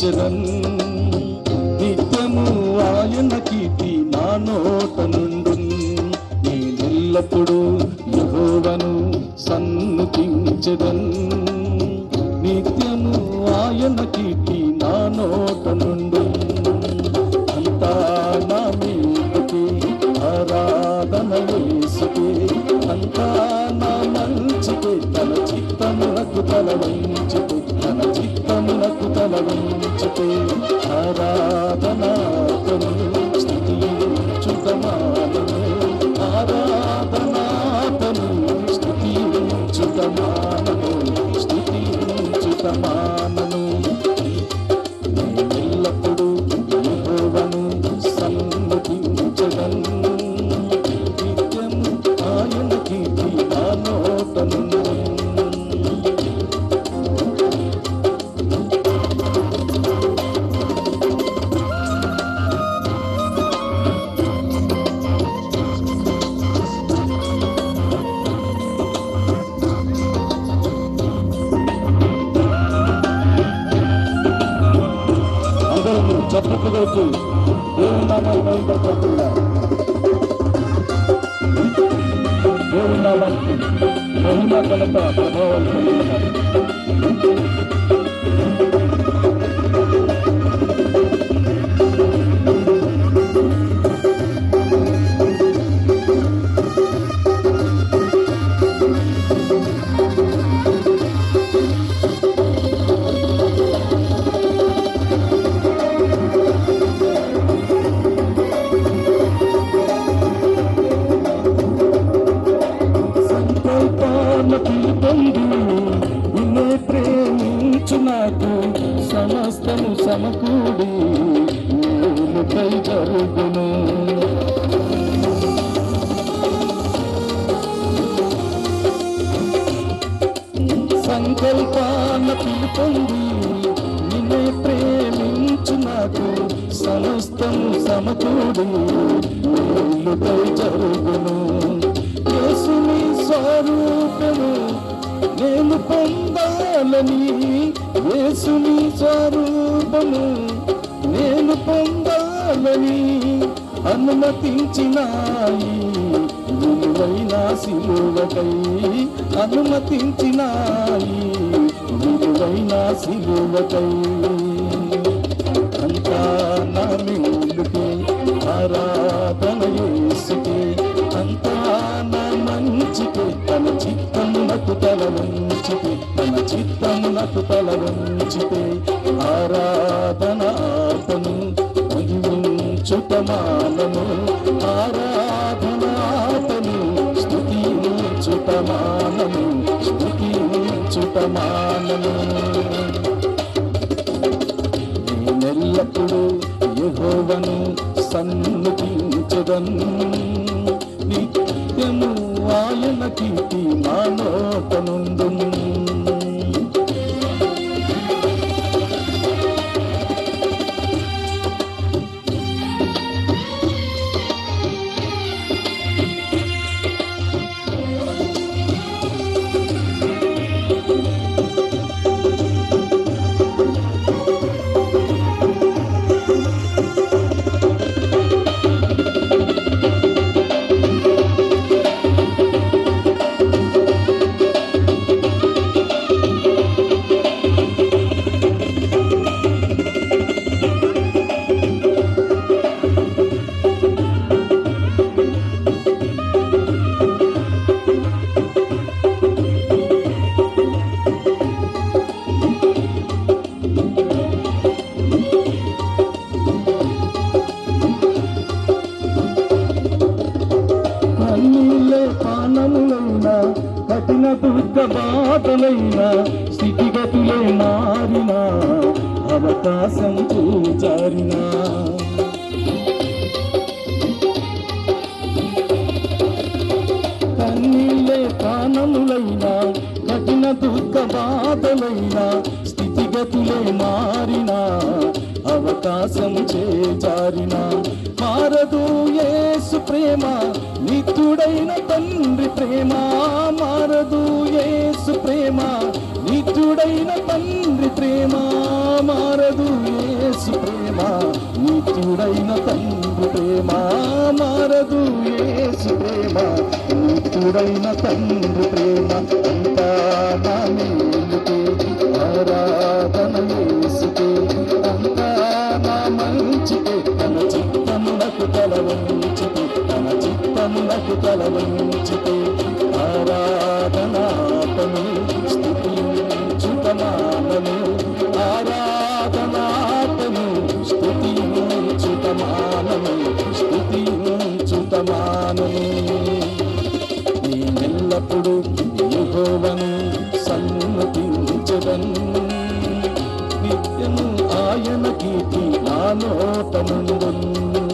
స్తుతించెదన్. నిత్యము ఆయన కీర్తి నా నోట నుండు. నేనెల్లప్పుడూ యెహోవాను సన్నుతించెదన్. నిత్యము ఆయన కీర్తి నా నోట నుండు. అంతా నా మీదకి ఆరాధన యేసుకే, అంతా నా మంచికే. తన చిత్తమునకు తల వంచితే, తన చిత్తమునకు తల వంచితే ఆరాధనాతను స్తుతించుటమానను. ఆరాధనాతను స్తుతించుటమానను, స్తుతించుటమానను. నేనెల్లప్పుడూ యెహోవాను సన్నుతించెదన్. నిత్యం ఆయన కీర్తి నా నోట నుండు. చప్పట్లు కొడుతూ దేవుని నామాన్ని మహిమపరచుకుందాం. దేవుని నామానికి మహిమ ఘనత ప్రభావం కలుగుతాయి. నిన్నే ప్రేమించు నాకు సమస్తము సమకూడి మేలుకై జరుగును. సంకల్పాన పిలుపొంది నిన్నే ప్రేమించు నాకు సమస్తము సమకూడి మేలుకై జరుగును. యేసుని స్వరూపము నేను పొందాలని, యేసుని స్వరూపము నేను పొందాలని అనుమతించినాయి విలువైన సిలువకై, అనుమతించినాయి విలువైన సిలువకై. అంతా నా మేలుకే ఆరాధన యేసుకే, అంతా నా మంచికే. తన చిత్తమునకు తల వంచితే, తన చిత్తమునకు తల వంచితే ఆరాధనాతను మహిమించుటమానను. ఆరాధనాతను స్తుతించుటమానను, స్తుతించుటమానను. నేనెల్లప్పుడూ యెహోవాను సన్నుతించెదన్. నిత్యము ఆయన కీర్తి నా నోట నుండు. కఠిన దుఃఖ బాధలైన స్థితిగతులే మారిన అవకాశం చూచారిన కన్నీళ్ళే ప్రాణములైన కఠిన దుఃఖ బాధలైన స్థితిగతులే మారిన అవకాశం చేజారిన మారదు యేసు ప్రేమ నిత్యుడైన తండ్రి ప్రేమ మారదు యేసు ప్రేమ నిత్యుడైన తండ్రి ప్రేమ మారదు యేసు ప్రేమ, నిత్యుడైన తండ్రి ప్రేమ. మారదు యేసు ప్రేమ, నిత్యుడైన తండ్రి ప్రేమ. అంతా నా మేలుకే, ఆరాధన యేసుకే. అంతా నా మంచికే, తన చిత్తమునకు తల వంచితే, తన చిత్తమునకు తల వంచితే. ఆరాధనాతను స్తుతించుతమానను, ఆరాధనాతను స్తుతించుతమానను, స్తుతించుతమానను. నేనెల్లప్పుడు యెహోవాను సన్నుతించెదను, నిత్యము ఆయన కీర్తి నా నోట నుండును.